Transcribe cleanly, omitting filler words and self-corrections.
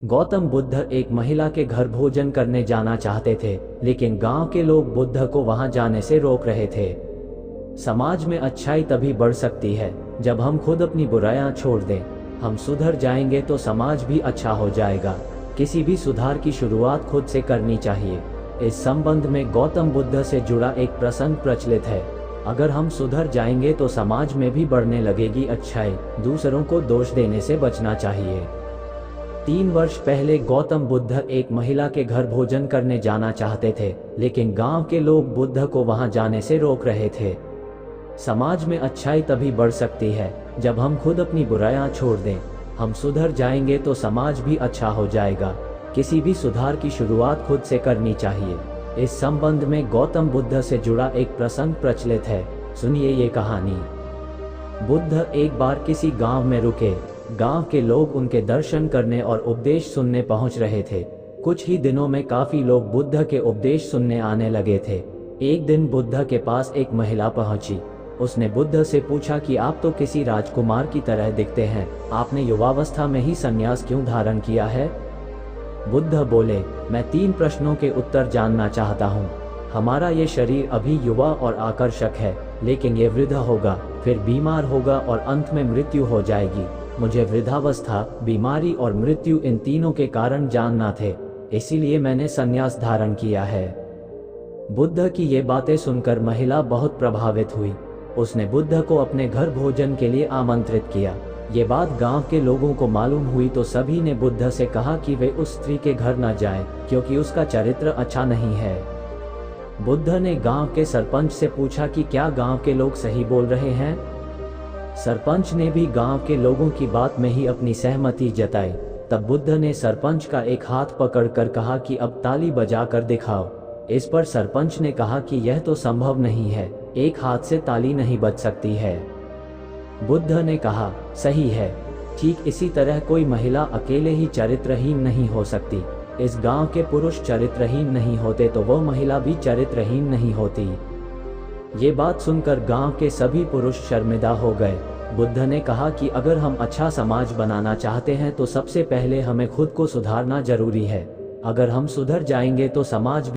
गौतम बुद्ध एक महिला के घर भोजन करने जाना चाहते थे, लेकिन गांव के लोग बुद्ध को वहां जाने से रोक रहे थे। समाज में अच्छाई तभी बढ़ सकती है जब हम खुद अपनी बुराइयां छोड़ दें। हम सुधर जाएंगे तो समाज भी अच्छा हो जाएगा। किसी भी सुधार की शुरुआत खुद से करनी चाहिए। इस संबंध में गौतम बुद्ध से जुड़ा एक प्रसंग प्रचलित है। अगर हम सुधर जाएंगे तो समाज में भी बढ़ने लगेगी अच्छाई। दूसरों को दोष देने से बचना चाहिए। 3 वर्ष पहले गौतम बुद्ध एक महिला के घर भोजन करने जाना चाहते थे, लेकिन गांव के लोग बुद्ध को वहां जाने से रोक रहे थे। समाज में अच्छाई तभी बढ़ सकती है जब हम खुद अपनी बुराइयां छोड़ दें। हम सुधर जाएंगे तो समाज भी अच्छा हो जाएगा। किसी भी सुधार की शुरुआत खुद से करनी चाहिए। इस संबंध में गौतम बुद्ध से जुड़ा एक प्रसंग प्रचलित है। सुनिए ये कहानी। बुद्ध एक बार किसी गांव में रुके। गांव के लोग उनके दर्शन करने और उपदेश सुनने पहुंच रहे थे। कुछ ही दिनों में काफी लोग बुद्ध के उपदेश सुनने आने लगे थे। एक दिन बुद्ध के पास एक महिला पहुंची। उसने बुद्ध से पूछा कि आप तो किसी राजकुमार की तरह दिखते हैं, आपने युवावस्था में ही संन्यास क्यों धारण किया है? बुद्ध बोले, मैं 3 प्रश्नों के उत्तर जानना चाहता हूँ। हमारा ये शरीर अभी युवा और आकर्षक है, लेकिन ये वृद्ध होगा, फिर बीमार होगा और अंत में मृत्यु हो जाएगी। मुझे वृद्धावस्था, बीमारी और मृत्यु इन तीनों के कारण जानना थे, इसीलिए मैंने संन्यास धारण किया है। बुद्ध की ये बातें सुनकर महिला बहुत प्रभावित हुई। उसने बुद्ध को अपने घर भोजन के लिए आमंत्रित किया। ये बात गांव के लोगों को मालूम हुई तो सभी ने बुद्ध से कहा कि वे उस स्त्री के घर न जाएं, क्योंकि उसका चरित्र अच्छा नहीं है। बुद्ध ने गांव के सरपंच से पूछा कि क्या गांव के लोग सही बोल रहे हैं? सरपंच ने भी गांव के लोगों की बात में ही अपनी सहमति जताई। तब बुद्ध ने सरपंच का एक हाथ पकड़कर कहा कि अब ताली बजाकर दिखाओ। इस पर सरपंच ने कहा कि यह तो संभव नहीं है, एक हाथ से ताली नहीं बज सकती है। बुद्ध ने कहा, सही है। ठीक इसी तरह कोई महिला अकेले ही चरित्रहीन नहीं हो सकती। इस गांव के पुरुष चरित्रहीन नहीं होते तो वह महिला भी चरित्रहीन नहीं होती। ये बात सुनकर गांव के सभी पुरुष शर्मिंदा हो गए। बुद्ध ने कहा कि अगर हम अच्छा समाज बनाना चाहते हैं तो सबसे पहले हमें खुद को सुधारना जरूरी है। अगर हम सुधर जाएंगे तो समाज